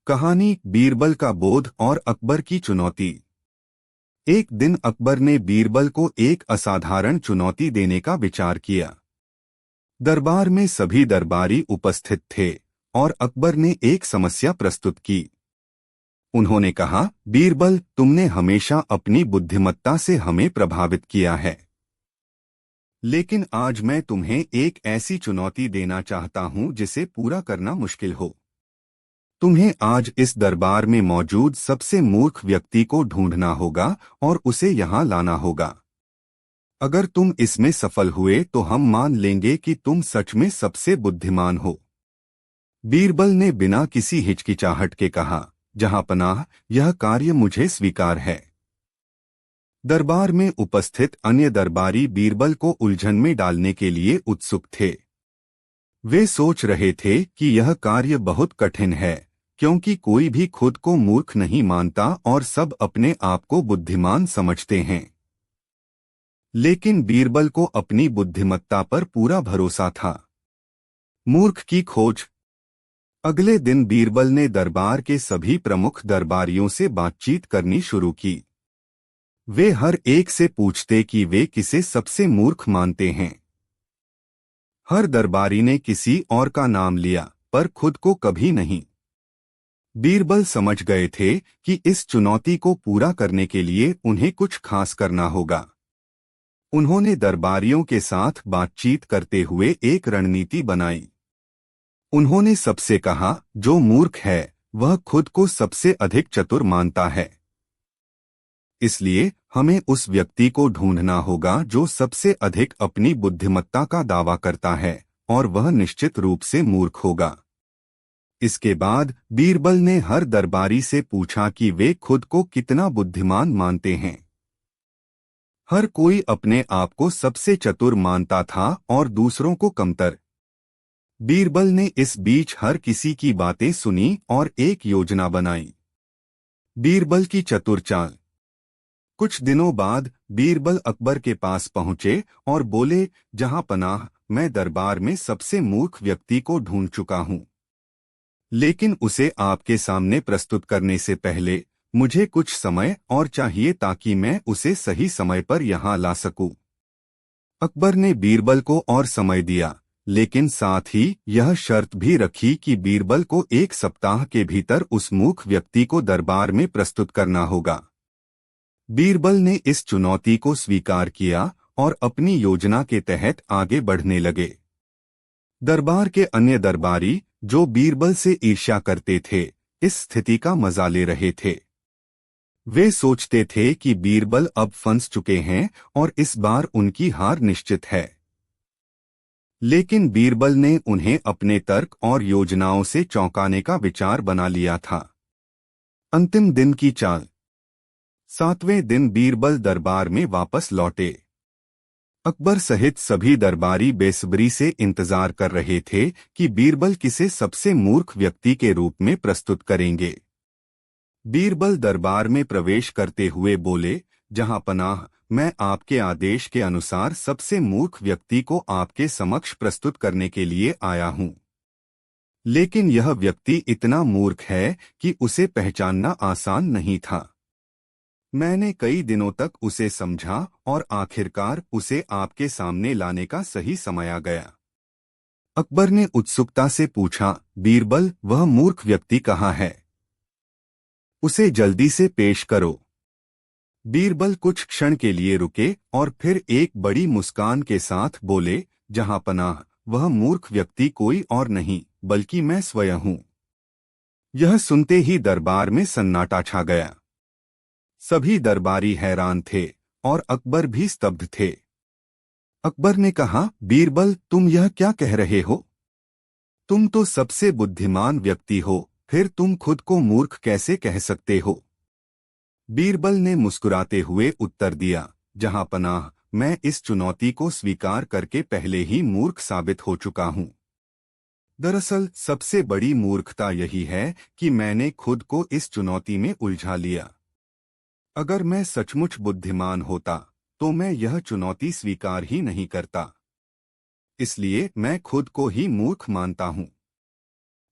कहानी बीरबल का बोध और अकबर की चुनौती। एक दिन अकबर ने बीरबल को एक असाधारण चुनौती देने का विचार किया। दरबार में सभी दरबारी उपस्थित थे और अकबर ने एक समस्या प्रस्तुत की। उन्होंने कहा, बीरबल, तुमने हमेशा अपनी बुद्धिमत्ता से हमें प्रभावित किया है, लेकिन आज मैं तुम्हें एक ऐसी चुनौती देना चाहता हूं जिसे पूरा करना मुश्किल हो। तुम्हें आज इस दरबार में मौजूद सबसे मूर्ख व्यक्ति को ढूंढना होगा और उसे यहाँ लाना होगा। अगर तुम इसमें सफल हुए तो हम मान लेंगे कि तुम सच में सबसे बुद्धिमान हो। बीरबल ने बिना किसी हिचकिचाहट के कहा, जहांपनाह, यह कार्य मुझे स्वीकार है। दरबार में उपस्थित अन्य दरबारी बीरबल को उलझन में डालने के लिए उत्सुक थे। वे सोच रहे थे कि यह कार्य बहुत कठिन है, क्योंकि कोई भी खुद को मूर्ख नहीं मानता और सब अपने आप को बुद्धिमान समझते हैं। लेकिन बीरबल को अपनी बुद्धिमत्ता पर पूरा भरोसा था। मूर्ख की खोज। अगले दिन बीरबल ने दरबार के सभी प्रमुख दरबारियों से बातचीत करनी शुरू की। वे हर एक से पूछते कि वे किसे सबसे मूर्ख मानते हैं। हर दरबारी ने किसी और का नाम लिया, पर खुद को कभी नहीं। बीरबल समझ गए थे कि इस चुनौती को पूरा करने के लिए उन्हें कुछ खास करना होगा। उन्होंने दरबारियों के साथ बातचीत करते हुए एक रणनीति बनाई। उन्होंने सबसे कहा, जो मूर्ख है वह खुद को सबसे अधिक चतुर मानता है। इसलिए हमें उस व्यक्ति को ढूंढना होगा जो सबसे अधिक अपनी बुद्धिमत्ता का दावा करता है, और वह निश्चित रूप से मूर्ख होगा। इसके बाद बीरबल ने हर दरबारी से पूछा कि वे खुद को कितना बुद्धिमान मानते हैं। हर कोई अपने आप को सबसे चतुर मानता था और दूसरों को कमतर। बीरबल ने इस बीच हर किसी की बातें सुनी और एक योजना बनाई। बीरबल की चतुर चाल। कुछ दिनों बाद बीरबल अकबर के पास पहुंचे और बोले, जहांपनाह, मैं दरबार में सबसे मूर्ख व्यक्ति को ढूंढ चुका हूं, लेकिन उसे आपके सामने प्रस्तुत करने से पहले मुझे कुछ समय और चाहिए ताकि मैं उसे सही समय पर यहाँ ला सकूं। अकबर ने बीरबल को और समय दिया, लेकिन साथ ही यह शर्त भी रखी कि बीरबल को 1 सप्ताह के भीतर उस मूर्ख व्यक्ति को दरबार में प्रस्तुत करना होगा। बीरबल ने इस चुनौती को स्वीकार किया और अपनी योजना के तहत आगे बढ़ने लगे। दरबार के अन्य दरबारी, जो बीरबल से ईर्ष्या करते थे, इस स्थिति का मजा ले रहे थे। वे सोचते थे कि बीरबल अब फंस चुके हैं और इस बार उनकी हार निश्चित है। लेकिन बीरबल ने उन्हें अपने तर्क और योजनाओं से चौंकाने का विचार बना लिया था। अंतिम दिन की चाल। 7वें दिन बीरबल दरबार में वापस लौटे। अकबर सहित सभी दरबारी बेसब्री से इंतजार कर रहे थे कि बीरबल किसे सबसे मूर्ख व्यक्ति के रूप में प्रस्तुत करेंगे। बीरबल दरबार में प्रवेश करते हुए बोले, जहांपनाह, मैं आपके आदेश के अनुसार सबसे मूर्ख व्यक्ति को आपके समक्ष प्रस्तुत करने के लिए आया हूं। लेकिन यह व्यक्ति इतना मूर्ख है कि उसे पहचानना आसान नहीं था। मैंने कई दिनों तक उसे समझा और आखिरकार उसे आपके सामने लाने का सही समय आ गया। अकबर ने उत्सुकता से पूछा, बीरबल, वह मूर्ख व्यक्ति कहाँ है? उसे जल्दी से पेश करो। बीरबल कुछ क्षण के लिए रुके और फिर एक बड़ी मुस्कान के साथ बोले, जहांपनाह, वह मूर्ख व्यक्ति कोई और नहीं बल्कि मैं स्वयं हूं। यह सुनते ही दरबार में सन्नाटा छा गया। सभी दरबारी हैरान थे और अकबर भी स्तब्ध थे। अकबर ने कहा, बीरबल, तुम यह क्या कह रहे हो? तुम तो सबसे बुद्धिमान व्यक्ति हो, फिर तुम खुद को मूर्ख कैसे कह सकते हो? बीरबल ने मुस्कुराते हुए उत्तर दिया, जहांपनाह, मैं इस चुनौती को स्वीकार करके पहले ही मूर्ख साबित हो चुका हूं। दरअसल सबसे बड़ी मूर्खता यही है कि मैंने खुद को इस चुनौती में उलझा लिया। अगर मैं सचमुच बुद्धिमान होता तो मैं यह चुनौती स्वीकार ही नहीं करता। इसलिए मैं खुद को ही मूर्ख मानता हूं।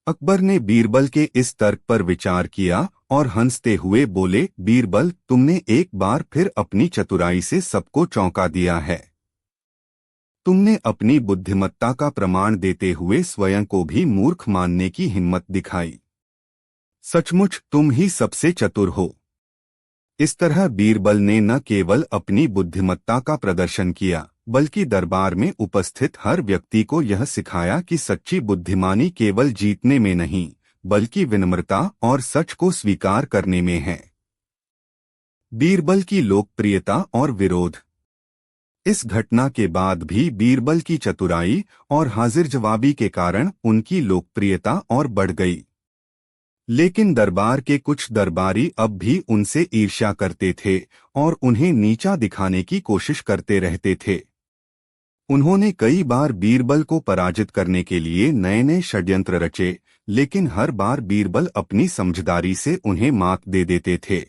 अकबर ने बीरबल के इस तर्क पर विचार किया और हंसते हुए बोले, बीरबल, तुमने एक बार फिर अपनी चतुराई से सबको चौंका दिया है। तुमने अपनी बुद्धिमत्ता का प्रमाण देते हुए स्वयं को भी मूर्ख मानने की हिम्मत दिखाई। सचमुच तुम ही सबसे चतुर हो। इस तरह बीरबल ने न केवल अपनी बुद्धिमत्ता का प्रदर्शन किया, बल्कि दरबार में उपस्थित हर व्यक्ति को यह सिखाया कि सच्ची बुद्धिमानी केवल जीतने में नहीं, बल्कि विनम्रता और सच को स्वीकार करने में है। बीरबल की लोकप्रियता और विरोध। इस घटना के बाद भी बीरबल की चतुराई और हाजिर जवाबी के कारण उनकी लोकप्रियता और बढ़ गई। लेकिन दरबार के कुछ दरबारी अब भी उनसे ईर्ष्या करते थे और उन्हें नीचा दिखाने की कोशिश करते रहते थे। उन्होंने कई बार बीरबल को पराजित करने के लिए नए नए षड्यंत्र रचे, लेकिन हर बार बीरबल अपनी समझदारी से उन्हें मात दे देते थे।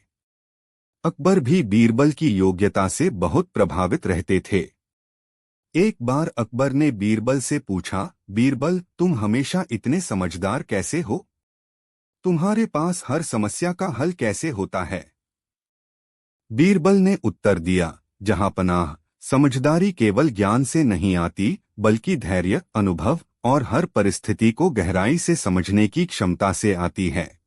अकबर भी बीरबल की योग्यता से बहुत प्रभावित रहते थे। एक बार अकबर ने बीरबल से पूछा, बीरबल, तुम हमेशा इतने समझदार कैसे हो? तुम्हारे पास हर समस्या का हल कैसे होता है? बीरबल ने उत्तर दिया, जहांपनाह, समझदारी केवल ज्ञान से नहीं आती, बल्कि धैर्य, अनुभव और हर परिस्थिति को गहराई से समझने की क्षमता से आती है।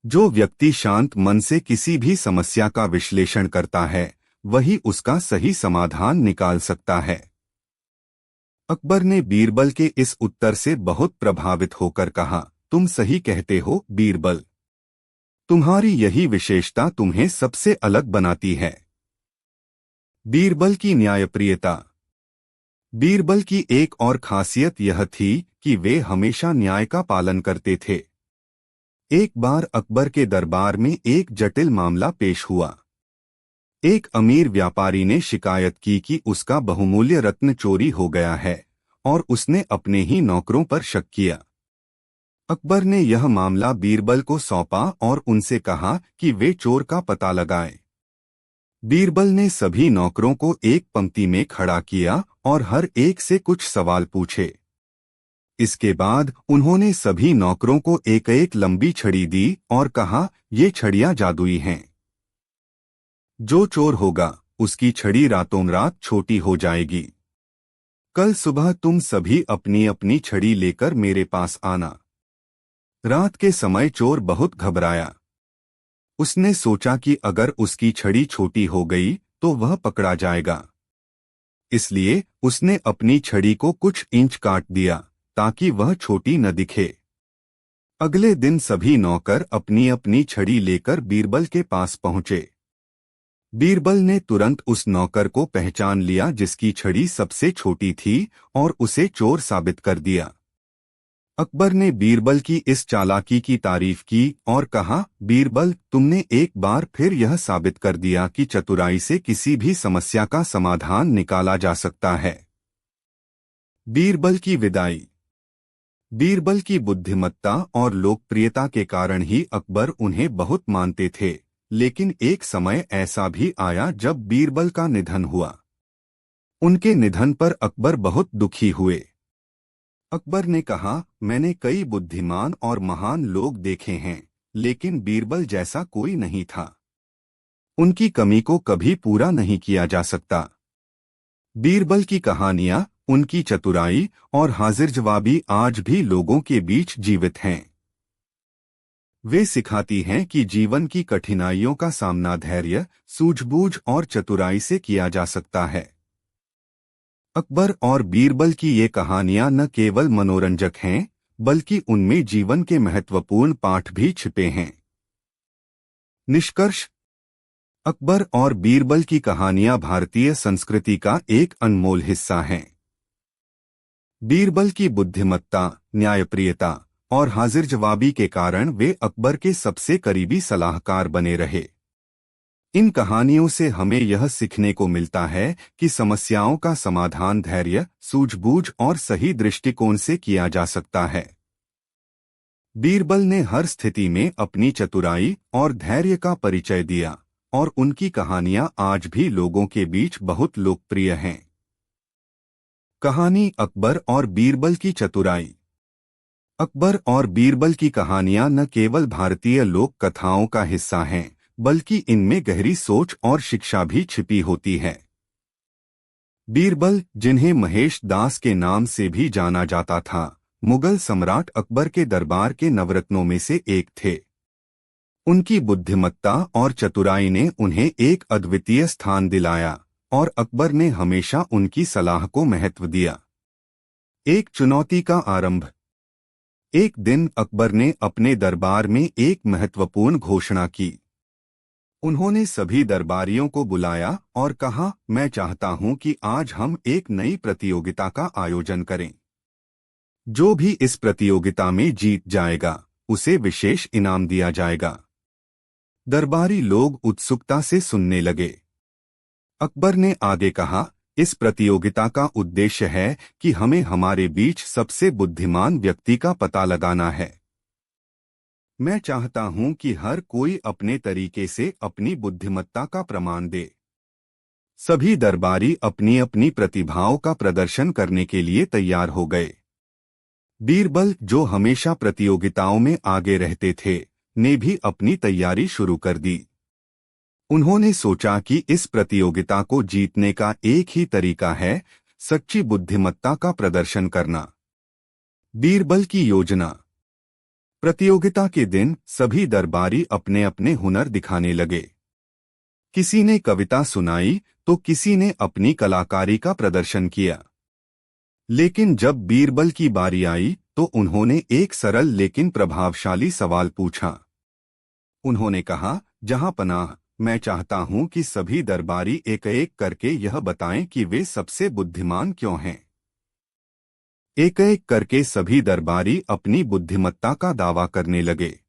जो व्यक्ति शांत मन से किसी भी समस्या का विश्लेषण करता है, वही उसका सही समाधान निकाल सकता है। अकबर ने बीरबल के इस उत्तर से बहुत प्रभावित होकर कहा, तुम सही कहते हो बीरबल। तुम्हारी यही विशेषता तुम्हें सबसे अलग बनाती है। बीरबल की न्यायप्रियता। बीरबल की एक और खासियत यह थी कि वे हमेशा न्याय का पालन करते थे। एक बार अकबर के दरबार में एक जटिल मामला पेश हुआ। एक अमीर व्यापारी ने शिकायत की कि उसका बहुमूल्य रत्न चोरी हो गया है और उसने अपने ही नौकरों पर शक किया। अकबर ने यह मामला बीरबल को सौंपा और उनसे कहा कि वे चोर का पता लगाएं। बीरबल ने सभी नौकरों को एक पंक्ति में खड़ा किया और हर एक से कुछ सवाल पूछे। इसके बाद उन्होंने सभी नौकरों को एक एक लंबी छड़ी दी और कहा, ये छड़ियां जादुई हैं। जो चोर होगा, उसकी छड़ी रातों रात छोटी हो जाएगी। कल सुबह तुम सभी अपनी अपनी छड़ी लेकर मेरे पास आना। रात के समय चोर बहुत घबराया। उसने सोचा कि अगर उसकी छड़ी छोटी हो गई तो वह पकड़ा जाएगा। इसलिए उसने अपनी छड़ी को कुछ इंच काट दिया ताकि वह छोटी न दिखे। अगले दिन सभी नौकर अपनी अपनी छड़ी लेकर बीरबल के पास पहुंचे। बीरबल ने तुरंत उस नौकर को पहचान लिया जिसकी छड़ी सबसे छोटी थी और उसे चोर साबित कर दिया। अकबर ने बीरबल की इस चालाकी की तारीफ की और कहा, बीरबल, तुमने एक बार फिर यह साबित कर दिया कि चतुराई से किसी भी समस्या का समाधान निकाला जा सकता है। बीरबल की विदाई। बीरबल की बुद्धिमत्ता और लोकप्रियता के कारण ही अकबर उन्हें बहुत मानते थे, लेकिन एक समय ऐसा भी आया जब बीरबल का निधन हुआ। उनके निधन पर अकबर बहुत दुखी हुए। अकबर ने कहा, मैंने कई बुद्धिमान और महान लोग देखे हैं, लेकिन बीरबल जैसा कोई नहीं था। उनकी कमी को कभी पूरा नहीं किया जा सकता। बीरबल की कहानियां, उनकी चतुराई और हाजिर जवाबी आज भी लोगों के बीच जीवित हैं। वे सिखाती हैं कि जीवन की कठिनाइयों का सामना धैर्य, सूझबूझ और चतुराई से किया जा सकता है। अकबर और बीरबल की ये कहानियां न केवल मनोरंजक हैं, बल्कि उनमें जीवन के महत्वपूर्ण पाठ भी छिपे हैं। निष्कर्ष। अकबर और बीरबल की कहानियां भारतीय संस्कृति का एक अनमोल हिस्सा हैं। बीरबल की बुद्धिमत्ता, न्यायप्रियता और हाजिर जवाबी के कारण वे अकबर के सबसे करीबी सलाहकार बने रहे। इन कहानियों से हमें यह सीखने को मिलता है कि समस्याओं का समाधान धैर्य, सूझबूझ और सही दृष्टिकोण से किया जा सकता है। बीरबल ने हर स्थिति में अपनी चतुराई और धैर्य का परिचय दिया और उनकी कहानियां आज भी लोगों के बीच बहुत लोकप्रिय हैं। कहानी अकबर और बीरबल की चतुराई। अकबर और बीरबल की कहानियां न केवल भारतीय लोक कथाओं का हिस्सा हैं, बल्कि इनमें गहरी सोच और शिक्षा भी छिपी होती है। बीरबल, जिन्हें महेश दास के नाम से भी जाना जाता था, मुगल सम्राट अकबर के दरबार के नवरत्नों में से एक थे। उनकी बुद्धिमत्ता और चतुराई ने उन्हें एक अद्वितीय स्थान दिलाया और अकबर ने हमेशा उनकी सलाह को महत्व दिया। एक चुनौती का आरंभ। एक दिन अकबर ने अपने दरबार में एक महत्वपूर्ण घोषणा की। उन्होंने सभी दरबारियों को बुलाया और कहा, मैं चाहता हूं कि आज हम एक नई प्रतियोगिता का आयोजन करें। जो भी इस प्रतियोगिता में जीत जाएगा, उसे विशेष इनाम दिया जाएगा। दरबारी लोग उत्सुकता से सुनने लगे। अकबर ने आगे कहा, इस प्रतियोगिता का उद्देश्य है कि हमें हमारे बीच सबसे बुद्धिमान व्यक्ति का पता लगाना है। मैं चाहता हूं कि हर कोई अपने तरीके से अपनी बुद्धिमत्ता का प्रमाण दे। सभी दरबारी अपनी अपनी प्रतिभाओं का प्रदर्शन करने के लिए तैयार हो गए। बीरबल, जो हमेशा प्रतियोगिताओं में आगे रहते थे, ने भी अपनी तैयारी शुरू कर दी। उन्होंने सोचा कि इस प्रतियोगिता को जीतने का एक ही तरीका है, सच्ची बुद्धिमत्ता का प्रदर्शन करना। बीरबल की योजना। प्रतियोगिता के दिन सभी दरबारी अपने अपने हुनर दिखाने लगे। किसी ने कविता सुनाई तो किसी ने अपनी कलाकारी का प्रदर्शन किया। लेकिन जब बीरबल की बारी आई तो उन्होंने एक सरल लेकिन प्रभावशाली सवाल पूछा। उन्होंने कहा, जहां पनाह, मैं चाहता हूं कि सभी दरबारी एक एक करके यह बताएं कि वे सबसे बुद्धिमान क्यों हैं। एक एक करके सभी दरबारी अपनी बुद्धिमत्ता का दावा करने लगे।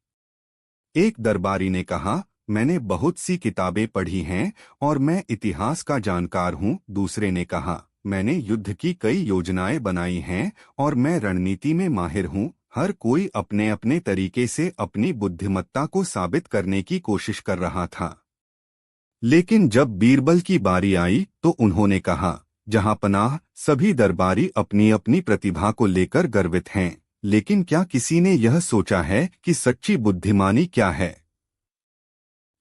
एक दरबारी ने कहा, मैंने बहुत सी किताबें पढ़ी हैं और मैं इतिहास का जानकार हूं। दूसरे ने कहा, मैंने युद्ध की कई योजनाएं बनाई हैं और मैं रणनीति में माहिर हूं। हर कोई अपने अपने तरीके से अपनी बुद्धिमत्ता को साबित करने की कोशिश कर रहा था। लेकिन जब बीरबल की बारी आई तो उन्होंने कहा, जहां पनाह, सभी दरबारी अपनी अपनी प्रतिभा को लेकर गर्वित हैं, लेकिन क्या किसी ने यह सोचा है कि सच्ची बुद्धिमानी क्या है?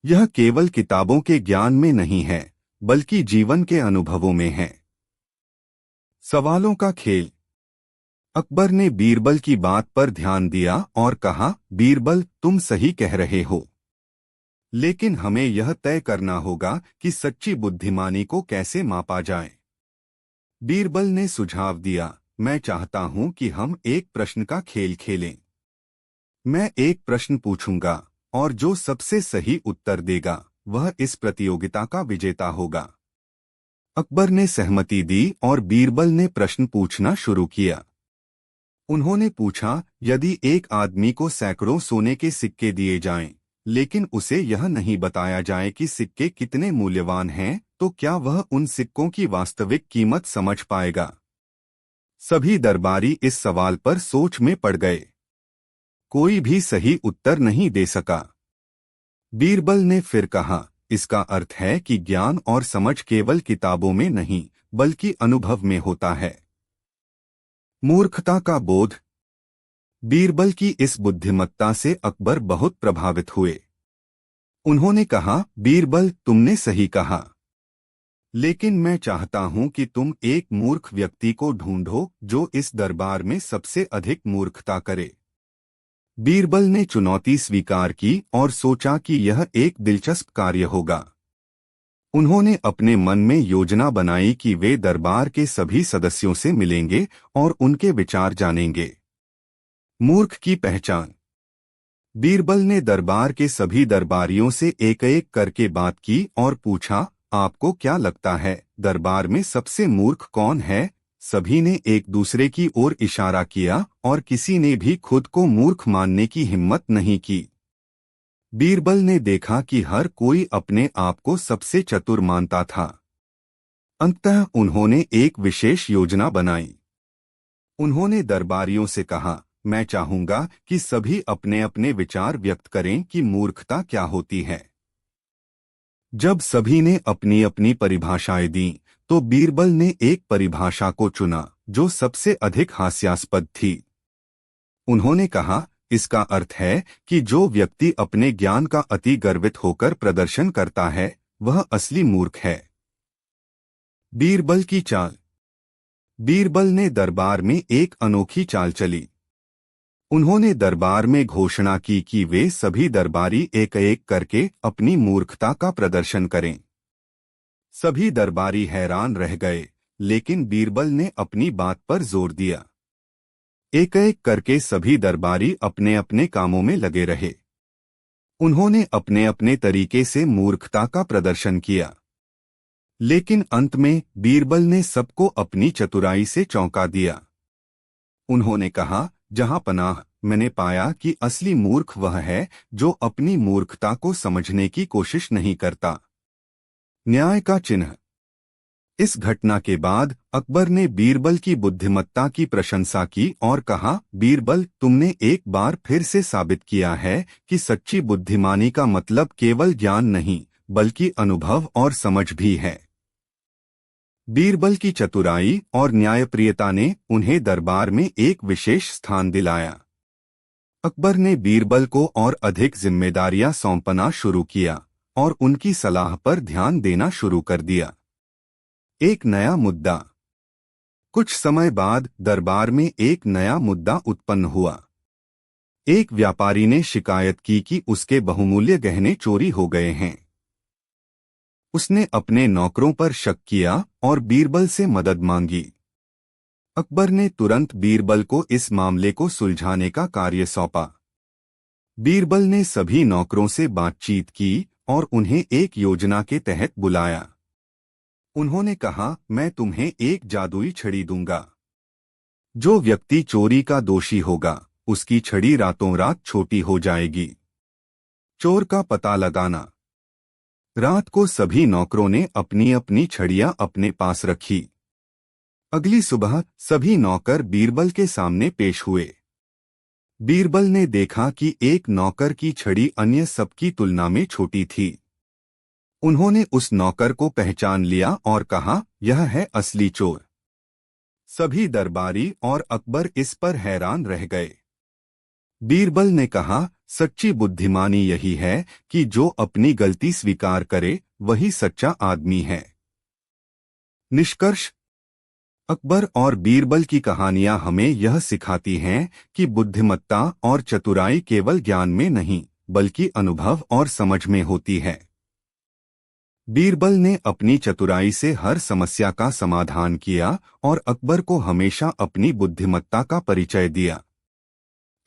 यह केवल किताबों के ज्ञान में नहीं है, बल्कि जीवन के अनुभवों में है। सवालों का खेल। अकबर ने बीरबल की बात पर ध्यान दिया और कहा, बीरबल, तुम सही कह रहे हो, लेकिन हमें यह तय करना होगा कि सच्ची बुद्धिमानी को कैसे मापा जाए। बीरबल ने सुझाव दिया, मैं चाहता हूं कि हम एक प्रश्न का खेल खेलें। मैं एक प्रश्न पूछूंगा और जो सबसे सही उत्तर देगा वह इस प्रतियोगिता का विजेता होगा। अकबर ने सहमति दी और बीरबल ने प्रश्न पूछना शुरू किया। उन्होंने पूछा, यदि एक आदमी को सैकड़ों सोने के सिक्के दिए जाएं, लेकिन उसे यह नहीं बताया जाए कि सिक्के कितने मूल्यवान हैं, तो क्या वह उन सिक्कों की वास्तविक कीमत समझ पाएगा? सभी दरबारी इस सवाल पर सोच में पड़ गए। कोई भी सही उत्तर नहीं दे सका। बीरबल ने फिर कहा, इसका अर्थ है कि ज्ञान और समझ केवल किताबों में नहीं, बल्कि अनुभव में होता है। मूर्खता का बोध। बीरबल की इस बुद्धिमत्ता से अकबर बहुत प्रभावित हुए। उन्होंने कहा, बीरबल, तुमने सही कहा, लेकिन मैं चाहता हूं कि तुम एक मूर्ख व्यक्ति को ढूंढो जो इस दरबार में सबसे अधिक मूर्खता करे। बीरबल ने चुनौती स्वीकार की और सोचा कि यह एक दिलचस्प कार्य होगा। उन्होंने अपने मन में योजना बनाई कि वे दरबार के सभी सदस्यों से मिलेंगे और उनके विचार जानेंगे। मूर्ख की पहचान। बीरबल ने दरबार के सभी दरबारियों से एक एक करके बात की और पूछा, आपको क्या लगता है, दरबार में सबसे मूर्ख कौन है? सभी ने एक दूसरे की ओर इशारा किया और किसी ने भी खुद को मूर्ख मानने की हिम्मत नहीं की। बीरबल ने देखा कि हर कोई अपने आप को सबसे चतुर मानता था। अंततः उन्होंने एक विशेष योजना बनाई। उन्होंने दरबारियों से कहा, मैं चाहूंगा कि सभी अपने अपने विचार व्यक्त करें कि मूर्खता क्या होती है। जब सभी ने अपनी अपनी परिभाषाएं दी, तो बीरबल ने एक परिभाषा को चुना जो सबसे अधिक हास्यास्पद थी। उन्होंने कहा, इसका अर्थ है कि जो व्यक्ति अपने ज्ञान का अति गर्वित होकर प्रदर्शन करता है वह असली मूर्ख है। बीरबल की चाल। बीरबल ने दरबार में एक अनोखी चाल चली। उन्होंने दरबार में घोषणा की कि वे सभी दरबारी एक एक करके अपनी मूर्खता का प्रदर्शन करें। सभी दरबारी हैरान रह गए, लेकिन बीरबल ने अपनी बात पर जोर दिया। एक एक करके सभी दरबारी अपने अपने कामों में लगे रहे। उन्होंने अपने अपने तरीके से मूर्खता का प्रदर्शन किया, लेकिन अंत में बीरबल ने सबको अपनी चतुराई से चौंका दिया। उन्होंने कहा, जहां पनाह, मैंने पाया कि असली मूर्ख वह है जो अपनी मूर्खता को समझने की कोशिश नहीं करता। न्याय का चिन्ह। इस घटना के बाद अकबर ने बीरबल की बुद्धिमत्ता की प्रशंसा की और कहा, बीरबल, तुमने एक बार फिर से साबित किया है कि सच्ची बुद्धिमानी का मतलब केवल ज्ञान नहीं बल्कि अनुभव और समझ भी है। बीरबल की चतुराई और न्यायप्रियता ने उन्हें दरबार में एक विशेष स्थान दिलाया। अकबर ने बीरबल को और अधिक जिम्मेदारियां सौंपना शुरू किया और उनकी सलाह पर ध्यान देना शुरू कर दिया। एक नया मुद्दा। कुछ समय बाद दरबार में एक नया मुद्दा उत्पन्न हुआ। एक व्यापारी ने शिकायत की कि उसके बहुमूल्य गहने चोरी हो गए हैं। उसने अपने नौकरों पर शक किया और बीरबल से मदद मांगी। अकबर ने तुरंत बीरबल को इस मामले को सुलझाने का कार्य सौंपा। बीरबल ने सभी नौकरों से बातचीत की और उन्हें एक योजना के तहत बुलाया। उन्होंने कहा, मैं तुम्हें एक जादुई छड़ी दूंगा। जो व्यक्ति चोरी का दोषी होगा उसकी छड़ी रातों रात छोटी हो जाएगी। चोर का पता लगाना। रात को सभी नौकरों ने अपनी अपनी छड़ियां अपने पास रखी। अगली सुबह सभी नौकर बीरबल के सामने पेश हुए। बीरबल ने देखा कि एक नौकर की छड़ी अन्य सबकी तुलना में छोटी थी। उन्होंने उस नौकर को पहचान लिया और कहा, यह है असली चोर। सभी दरबारी और अकबर इस पर हैरान रह गए। बीरबल ने कहा, सच्ची बुद्धिमानी यही है कि जो अपनी गलती स्वीकार करे वही सच्चा आदमी है। निष्कर्ष। अकबर और बीरबल की कहानियां हमें यह सिखाती हैं कि बुद्धिमत्ता और चतुराई केवल ज्ञान में नहीं बल्कि अनुभव और समझ में होती है। बीरबल ने अपनी चतुराई से हर समस्या का समाधान किया और अकबर को हमेशा अपनी बुद्धिमत्ता का परिचय दिया।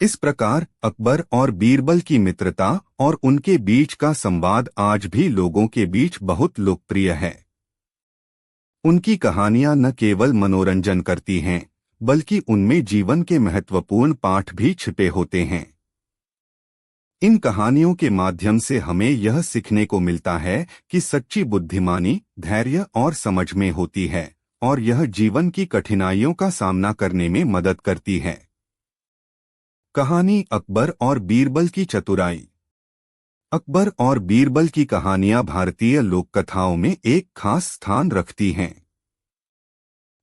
इस प्रकार अकबर और बीरबल की मित्रता और उनके बीच का संवाद आज भी लोगों के बीच बहुत लोकप्रिय है। उनकी कहानियां न केवल मनोरंजन करती हैं बल्कि उनमें जीवन के महत्वपूर्ण पाठ भी छिपे होते हैं। इन कहानियों के माध्यम से हमें यह सीखने को मिलता है कि सच्ची बुद्धिमानी धैर्य और समझ में होती है और यह जीवन की कठिनाइयों का सामना करने में मदद करती है। कहानी अकबर और बीरबल की चतुराई। अकबर और बीरबल की कहानियां भारतीय लोककथाओं में एक खास स्थान रखती हैं।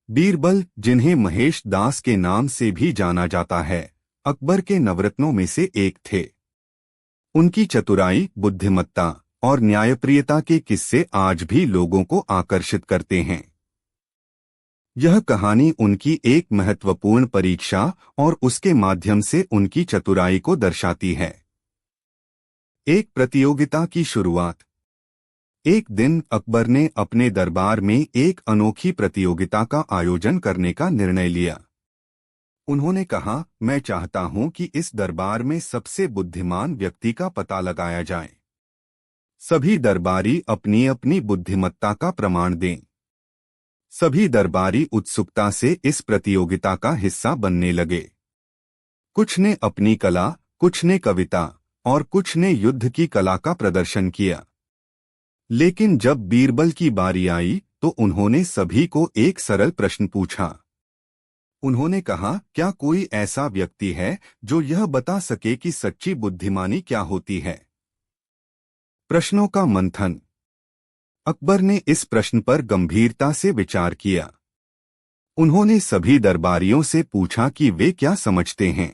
बीरबल, जिन्हें महेश दास के नाम से भी जाना जाता है, अकबर के नवरत्नों में से एक थे। उनकी चतुराई, बुद्धिमत्ता और न्यायप्रियता के किस्से आज भी लोगों को आकर्षित करते हैं। यह कहानी उनकी एक महत्वपूर्ण परीक्षा और उसके माध्यम से उनकी चतुराई को दर्शाती है। एक प्रतियोगिता की शुरुआत। एक दिन अकबर ने अपने दरबार में एक अनोखी प्रतियोगिता का आयोजन करने का निर्णय लिया। उन्होंने कहा, मैं चाहता हूं कि इस दरबार में सबसे बुद्धिमान व्यक्ति का पता लगाया जाए। सभी दरबारी अपनी अपनी बुद्धिमत्ता का प्रमाण दें। सभी दरबारी उत्सुकता से इस प्रतियोगिता का हिस्सा बनने लगे। कुछ ने अपनी कला, कुछ ने कविता और कुछ ने युद्ध की कला का प्रदर्शन किया। लेकिन जब बीरबल की बारी आई तो उन्होंने सभी को एक सरल प्रश्न पूछा। उन्होंने कहा, क्या कोई ऐसा व्यक्ति है जो यह बता सके कि सच्ची बुद्धिमानी क्या होती है? प्रश्नों का मंथन। अकबर ने इस प्रश्न पर गंभीरता से विचार किया। उन्होंने सभी दरबारियों से पूछा कि वे क्या समझते हैं।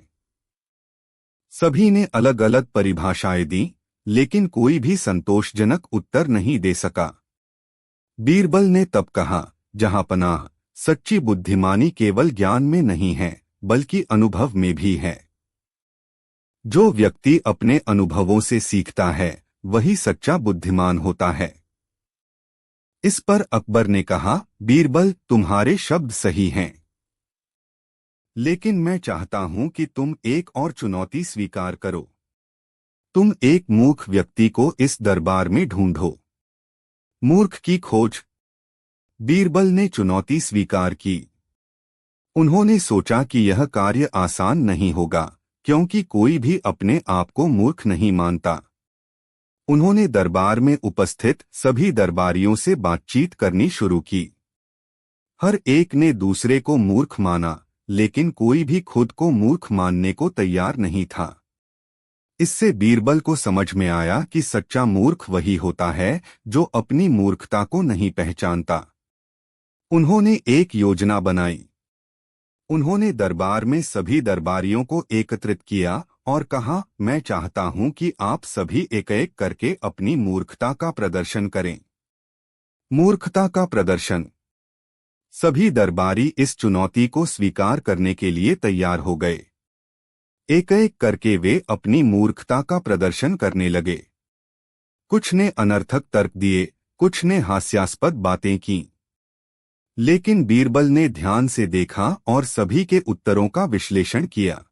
सभी ने अलग अलग परिभाषाएं दी, लेकिन कोई भी संतोषजनक उत्तर नहीं दे सका। बीरबल ने तब कहा, जहांपनाह, सच्ची बुद्धिमानी केवल ज्ञान में नहीं है, बल्कि अनुभव में भी है। जो व्यक्ति अपने अनुभवों से सीखता है, वही सच्चा बुद्धिमान होता है। इस पर अकबर ने कहा, बीरबल, तुम्हारे शब्द सही हैं, लेकिन मैं चाहता हूं कि तुम एक और चुनौती स्वीकार करो। तुम एक मूर्ख व्यक्ति को इस दरबार में ढूंढो। मूर्ख की खोज। बीरबल ने चुनौती स्वीकार की। उन्होंने सोचा कि यह कार्य आसान नहीं होगा, क्योंकि कोई भी अपने आप को मूर्ख नहीं मानता। उन्होंने दरबार में उपस्थित सभी दरबारियों से बातचीत करनी शुरू की। हर एक ने दूसरे को मूर्ख माना, लेकिन कोई भी खुद को मूर्ख मानने को तैयार नहीं था। इससे बीरबल को समझ में आया कि सच्चा मूर्ख वही होता है जो अपनी मूर्खता को नहीं पहचानता। उन्होंने एक योजना बनाई। उन्होंने दरबार में सभी दरबारियों को एकत्रित किया और कहा, मैं चाहता हूं कि आप सभी एक एक करके अपनी मूर्खता का प्रदर्शन करें। मूर्खता का प्रदर्शन। सभी दरबारी इस चुनौती को स्वीकार करने के लिए तैयार हो गए। एक एक करके वे अपनी मूर्खता का प्रदर्शन करने लगे। कुछ ने अनर्थक तर्क दिए, कुछ ने हास्यास्पद बातें की। लेकिन बीरबल ने ध्यान से देखा और सभी के उत्तरों का विश्लेषण किया।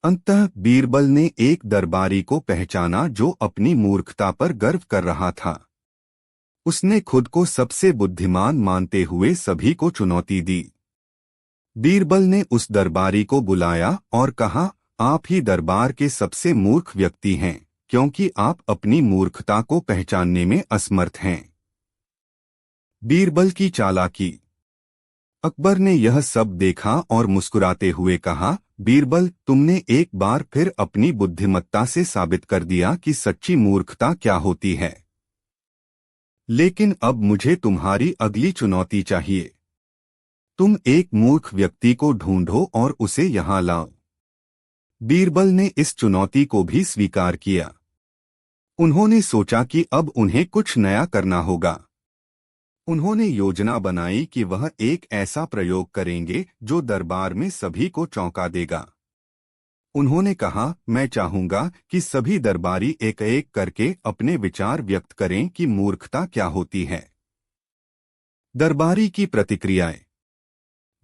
अंततः बीरबल ने एक दरबारी को पहचाना जो अपनी मूर्खता पर गर्व कर रहा था। उसने खुद को सबसे बुद्धिमान मानते हुए सभी को चुनौती दी। बीरबल ने उस दरबारी को बुलाया और कहा, आप ही दरबार के सबसे मूर्ख व्यक्ति हैं, क्योंकि आप अपनी मूर्खता को पहचानने में असमर्थ हैं। बीरबल की चालाकी। अकबर ने यह सब देखा और मुस्कुराते हुए कहा, बीरबल, तुमने एक बार फिर अपनी बुद्धिमत्ता से साबित कर दिया कि सच्ची मूर्खता क्या होती है। लेकिन अब मुझे तुम्हारी अगली चुनौती चाहिए। तुम एक मूर्ख व्यक्ति को ढूंढो और उसे यहां लाओ। बीरबल ने इस चुनौती को भी स्वीकार किया। उन्होंने सोचा कि अब उन्हें कुछ नया करना होगा। उन्होंने योजना बनाई कि वह एक ऐसा प्रयोग करेंगे जो दरबार में सभी को चौंका देगा। उन्होंने कहा, मैं चाहूंगा कि सभी दरबारी एक एक करके अपने विचार व्यक्त करें कि मूर्खता क्या होती है। दरबारी की प्रतिक्रियाएं।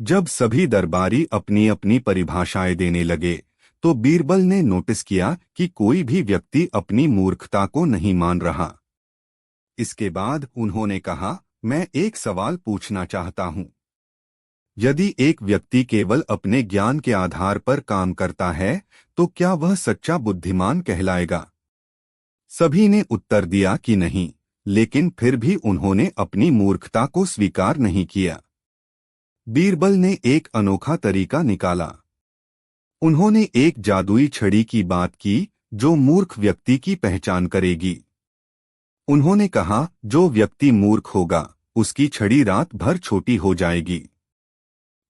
जब सभी दरबारी अपनी अपनी परिभाषाएं देने लगे, तो बीरबल ने नोटिस किया कि कोई भी व्यक्ति अपनी मूर्खता को नहीं मान रहा। इसके बाद उन्होंने कहा, मैं एक सवाल पूछना चाहता हूं। यदि एक व्यक्ति केवल अपने ज्ञान के आधार पर काम करता है, तो क्या वह सच्चा बुद्धिमान कहलाएगा? सभी ने उत्तर दिया कि नहीं, लेकिन फिर भी उन्होंने अपनी मूर्खता को स्वीकार नहीं किया। बीरबल ने एक अनोखा तरीका निकाला। उन्होंने एक जादुई छड़ी की बात की, जो मूर्ख व्यक्ति की पहचान करेगी। उन्होंने कहा, जो व्यक्ति मूर्ख होगा, उसकी छड़ी रात भर छोटी हो जाएगी।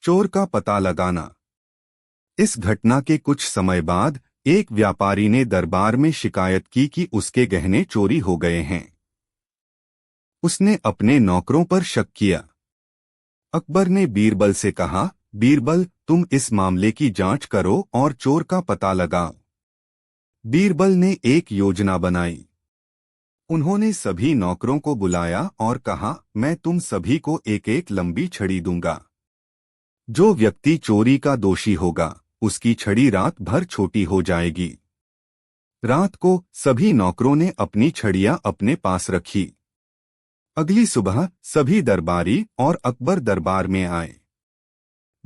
चोर का पता लगाना। इस घटना के कुछ समय बाद एक व्यापारी ने दरबार में शिकायत की कि उसके गहने चोरी हो गए हैं। उसने अपने नौकरों पर शक किया। अकबर ने बीरबल से कहा, बीरबल, तुम इस मामले की जांच करो और चोर का पता लगाओ। बीरबल ने एक योजना बनाई। उन्होंने सभी नौकरों को बुलाया और कहा, मैं तुम सभी को एक एक लंबी छड़ी दूंगा। जो व्यक्ति चोरी का दोषी होगा, उसकी छड़ी रात भर छोटी हो जाएगी। रात को सभी नौकरों ने अपनी छड़ियां अपने पास रखी। अगली सुबह सभी दरबारी और अकबर दरबार में आए।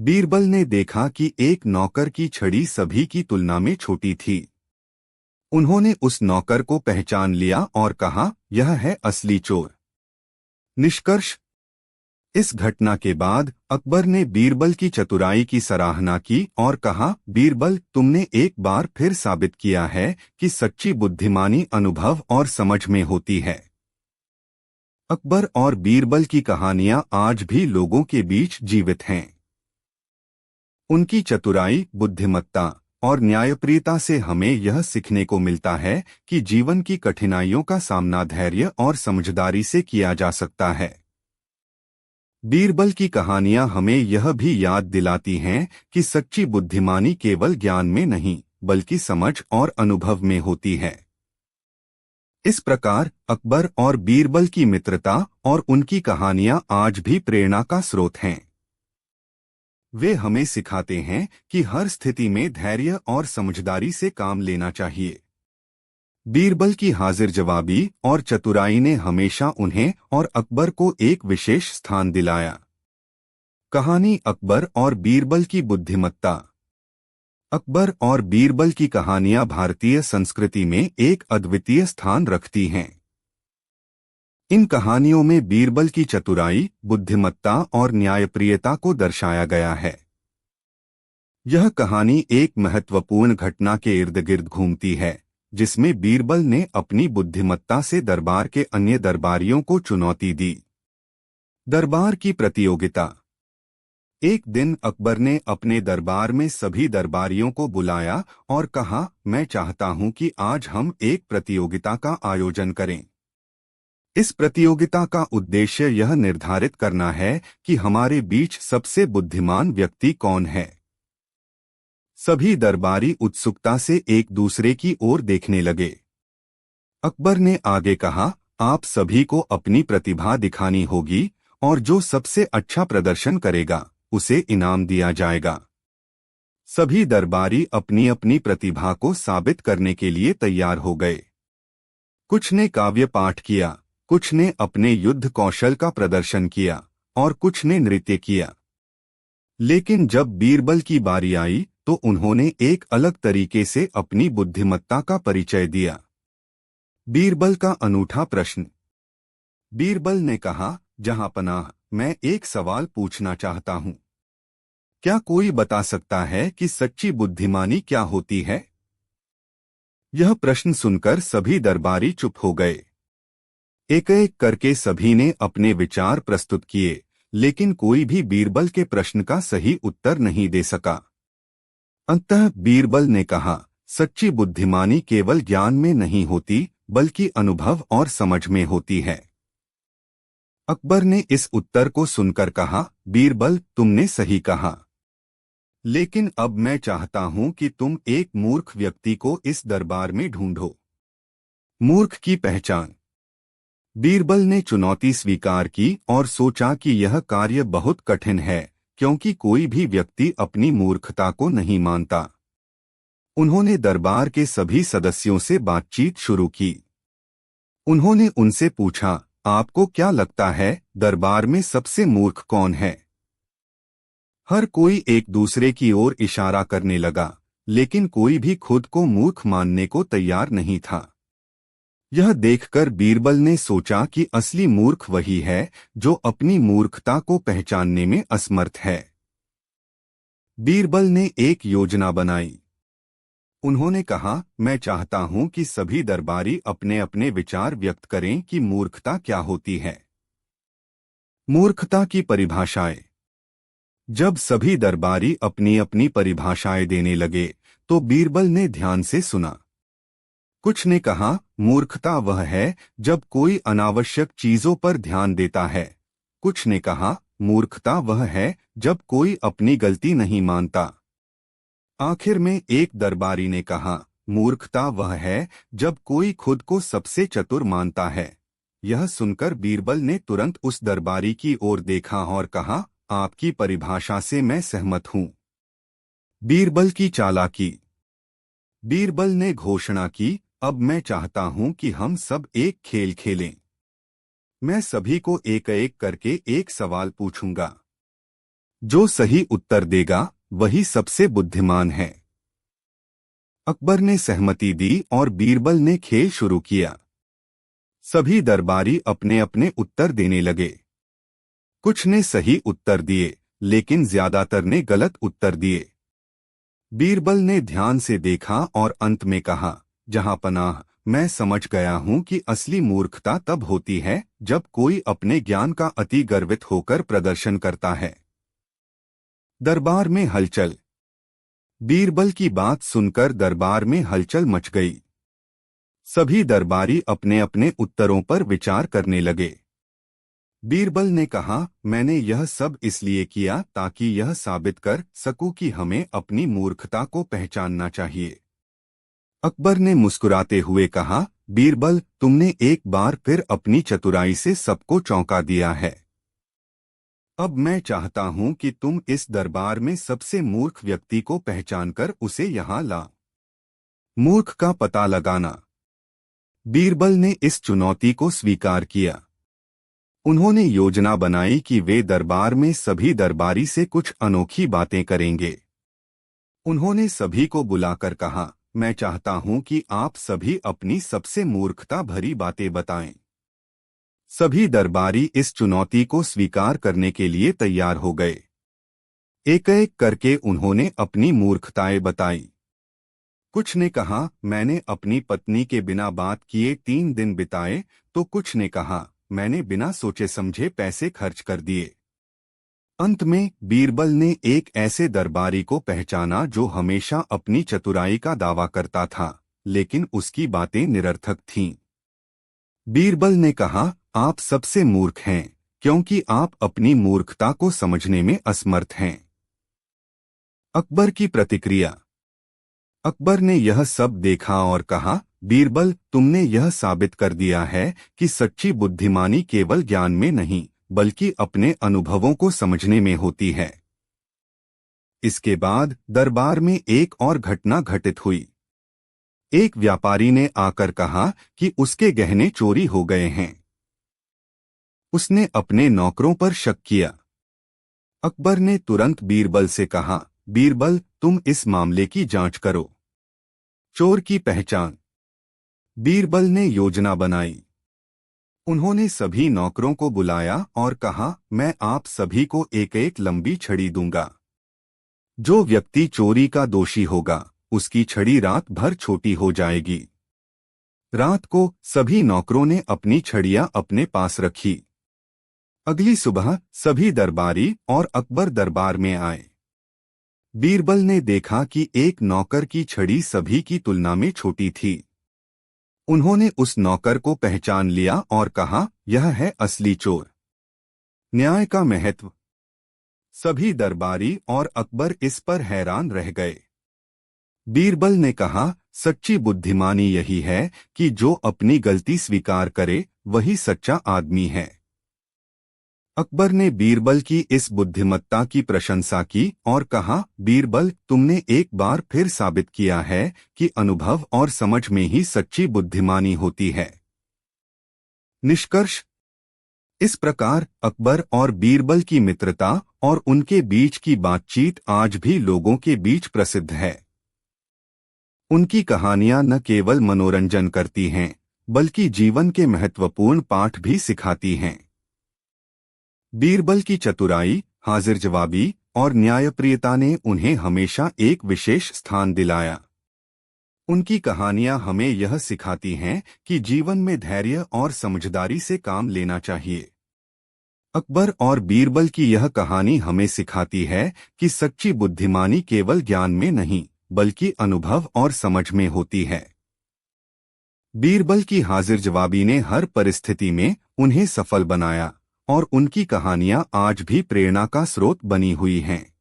बीरबल ने देखा कि एक नौकर की छड़ी सभी की तुलना में छोटी थी। उन्होंने उस नौकर को पहचान लिया और कहा, यह है असली चोर। निष्कर्ष। इस घटना के बाद अकबर ने बीरबल की चतुराई की सराहना की और कहा, बीरबल, तुमने एक बार फिर साबित किया है कि सच्ची बुद्धिमानी अनुभव और समझ में होती है। अकबर और बीरबल की कहानियां आज भी लोगों के बीच जीवित हैं। उनकी चतुराई, बुद्धिमत्ता और न्यायप्रियता से हमें यह सीखने को मिलता है कि जीवन की कठिनाइयों का सामना धैर्य और समझदारी से किया जा सकता है। बीरबल की कहानियां हमें यह भी याद दिलाती हैं कि सच्ची बुद्धिमानी केवल ज्ञान में नहीं, बल्कि समझ और अनुभव में होती है। इस प्रकार अकबर और बीरबल की मित्रता और उनकी कहानियां आज भी प्रेरणा का स्रोत हैं। वे हमें सिखाते हैं कि हर स्थिति में धैर्य और समझदारी से काम लेना चाहिए। बीरबल की हाजिर जवाबी और चतुराई ने हमेशा उन्हें और अकबर को एक विशेष स्थान दिलाया। कहानी अकबर और बीरबल की बुद्धिमत्ता। अकबर और बीरबल की कहानियां भारतीय संस्कृति में एक अद्वितीय स्थान रखती हैं। इन कहानियों में बीरबल की चतुराई, बुद्धिमत्ता और न्यायप्रियता को दर्शाया गया है। यह कहानी एक महत्वपूर्ण घटना के इर्द गिर्द घूमती है, जिसमें बीरबल ने अपनी बुद्धिमत्ता से दरबार के अन्य दरबारियों को चुनौती दी। दरबार की प्रतियोगिता। एक दिन अकबर ने अपने दरबार में सभी दरबारियों को बुलाया और कहा, मैं चाहता हूं कि आज हम एक प्रतियोगिता का आयोजन करें। इस प्रतियोगिता का उद्देश्य यह निर्धारित करना है कि हमारे बीच सबसे बुद्धिमान व्यक्ति कौन है। सभी दरबारी उत्सुकता से एक दूसरे की ओर देखने लगे। अकबर ने आगे कहा, आप सभी को अपनी प्रतिभा दिखानी होगी और जो सबसे अच्छा प्रदर्शन करेगा उसे इनाम दिया जाएगा। सभी दरबारी अपनी अपनी प्रतिभा को साबित करने के लिए तैयार हो गए। कुछ ने काव्य पाठ किया, कुछ ने अपने युद्ध कौशल का प्रदर्शन किया और कुछ ने नृत्य किया। लेकिन जब बीरबल की बारी आई तो उन्होंने एक अलग तरीके से अपनी बुद्धिमत्ता का परिचय दिया। बीरबल का अनूठा प्रश्न। बीरबल ने कहा, जहांपनाह, मैं एक सवाल पूछना चाहता हूं। क्या कोई बता सकता है कि सच्ची बुद्धिमानी क्या होती है? यह प्रश्न सुनकर सभी दरबारी चुप हो गए। एक एक करके सभी ने अपने विचार प्रस्तुत किए, लेकिन कोई भी बीरबल के प्रश्न का सही उत्तर नहीं दे सका। अंततः बीरबल ने कहा, सच्ची बुद्धिमानी केवल ज्ञान में नहीं होती, बल्कि अनुभव और समझ में होती है। अकबर ने इस उत्तर को सुनकर कहा, बीरबल, तुमने सही कहा। लेकिन अब मैं चाहता हूं कि तुम एक मूर्ख व्यक्ति को इस दरबार में ढूंढो। मूर्ख की पहचान। बीरबल ने चुनौती स्वीकार की और सोचा कि यह कार्य बहुत कठिन है, क्योंकि कोई भी व्यक्ति अपनी मूर्खता को नहीं मानता। उन्होंने दरबार के सभी सदस्यों से बातचीत शुरू की। उन्होंने उनसे पूछा, आपको क्या लगता है, दरबार में सबसे मूर्ख कौन है? हर कोई एक दूसरे की ओर इशारा करने लगा, लेकिन कोई भी खुद को मूर्ख मानने को तैयार नहीं था। यह देखकर बीरबल ने सोचा कि असली मूर्ख वही है जो अपनी मूर्खता को पहचानने में असमर्थ है। बीरबल ने एक योजना बनाई। उन्होंने कहा, मैं चाहता हूं कि सभी दरबारी अपने अपने विचार व्यक्त करें कि मूर्खता क्या होती है। मूर्खता की परिभाषाएं। जब सभी दरबारी अपनी अपनी परिभाषाएं देने लगे तो बीरबल ने ध्यान से सुना। कुछ ने कहा, मूर्खता वह है जब कोई अनावश्यक चीजों पर ध्यान देता है। कुछ ने कहा, मूर्खता वह है जब कोई अपनी गलती नहीं मानता। आखिर में एक दरबारी ने कहा, मूर्खता वह है जब कोई खुद को सबसे चतुर मानता है। यह सुनकर बीरबल ने तुरंत उस दरबारी की ओर देखा और कहा, आपकी परिभाषा से मैं सहमत हूं। बीरबल की चालाकी। बीरबल ने घोषणा की, अब मैं चाहता हूं कि हम सब एक खेल खेलें। मैं सभी को एक एक करके एक सवाल पूछूंगा। जो सही उत्तर देगा वही सबसे बुद्धिमान है। अकबर ने सहमति दी और बीरबल ने खेल शुरू किया। सभी दरबारी अपने अपने उत्तर देने लगे। कुछ ने सही उत्तर दिए, लेकिन ज्यादातर ने गलत उत्तर दिए। बीरबल ने ध्यान से देखा और अंत में कहा, जहांपनाह, मैं समझ गया हूं कि असली मूर्खता तब होती है जब कोई अपने ज्ञान का अति गर्वित होकर प्रदर्शन करता है। दरबार में हलचल। बीरबल की बात सुनकर दरबार में हलचल मच गई। सभी दरबारी अपने अपने उत्तरों पर विचार करने लगे। बीरबल ने कहा, मैंने यह सब इसलिए किया ताकि यह साबित कर सकूं कि हमें अपनी मूर्खता को पहचानना चाहिए। अकबर ने मुस्कुराते हुए कहा, बीरबल, तुमने एक बार फिर अपनी चतुराई से सबको चौंका दिया है। अब मैं चाहता हूं कि तुम इस दरबार में सबसे मूर्ख व्यक्ति को पहचानकर उसे यहां ला। मूर्ख का पता लगाना। बीरबल ने इस चुनौती को स्वीकार किया। उन्होंने योजना बनाई कि वे दरबार में सभी दरबारी से कुछ अनोखी बातें करेंगे। उन्होंने सभी को बुलाकर कहा, मैं चाहता हूं कि आप सभी अपनी सबसे मूर्खता भरी बातें बताएं। सभी दरबारी इस चुनौती को स्वीकार करने के लिए तैयार हो गए। एक एक करके उन्होंने अपनी मूर्खताएं बताई। कुछ ने कहा, मैंने अपनी पत्नी के बिना बात किए 3 दिन बिताए, तो कुछ ने कहा, मैंने बिना सोचे समझे पैसे खर्च कर दिए। अंत में बीरबल ने एक ऐसे दरबारी को पहचाना जो हमेशा अपनी चतुराई का दावा करता था, लेकिन उसकी बातें निरर्थक थीं। बीरबल ने कहा, आप सबसे मूर्ख हैं, क्योंकि आप अपनी मूर्खता को समझने में असमर्थ हैं। अकबर की प्रतिक्रिया। अकबर ने यह सब देखा और कहा, बीरबल, तुमने यह साबित कर दिया है कि सच्ची बुद्धिमानी केवल ज्ञान में नहीं, बल्कि अपने अनुभवों को समझने में होती है। इसके बाद दरबार में एक और घटना घटित हुई। एक व्यापारी ने आकर कहा कि उसके गहने चोरी हो गए हैं। उसने अपने नौकरों पर शक किया। अकबर ने तुरंत बीरबल से कहा, बीरबल, तुम इस मामले की जांच करो। चोर की पहचान। बीरबल ने योजना बनाई। उन्होंने सभी नौकरों को बुलाया और कहा, मैं आप सभी को एक एक लंबी छड़ी दूंगा। जो व्यक्ति चोरी का दोषी होगा, उसकी छड़ी रात भर छोटी हो जाएगी। रात को सभी नौकरों ने अपनी छड़ियां अपने पास रखी। अगली सुबह सभी दरबारी और अकबर दरबार में आए। बीरबल ने देखा कि एक नौकर की छड़ी सभी की तुलना में छोटी थी। उन्होंने उस नौकर को पहचान लिया और कहा, यह है असली चोर। न्याय का महत्व। सभी दरबारी और अकबर इस पर हैरान रह गए। बीरबल ने कहा, सच्ची बुद्धिमानी यही है कि जो अपनी गलती स्वीकार करे वही सच्चा आदमी है। अकबर ने बीरबल की इस बुद्धिमत्ता की प्रशंसा की और कहा, बीरबल, तुमने एक बार फिर साबित किया है कि अनुभव और समझ में ही सच्ची बुद्धिमानी होती है। निष्कर्ष। इस प्रकार अकबर और बीरबल की मित्रता और उनके बीच की बातचीत आज भी लोगों के बीच प्रसिद्ध है। उनकी कहानियां न केवल मनोरंजन करती हैं, बल्कि जीवन के महत्वपूर्ण पाठ भी सिखाती हैं। बीरबल की चतुराई, हाजिर जवाबी और न्यायप्रियता ने उन्हें हमेशा एक विशेष स्थान दिलाया। उनकी कहानियां हमें यह सिखाती हैं कि जीवन में धैर्य और समझदारी से काम लेना चाहिए। अकबर और बीरबल की यह कहानी हमें सिखाती है कि सच्ची बुद्धिमानी केवल ज्ञान में नहीं, बल्कि अनुभव और समझ में होती है। बीरबल की हाजिर जवाबी ने हर परिस्थिति में उन्हें सफल बनाया और उनकी कहानियां आज भी प्रेरणा का स्रोत बनी हुई हैं।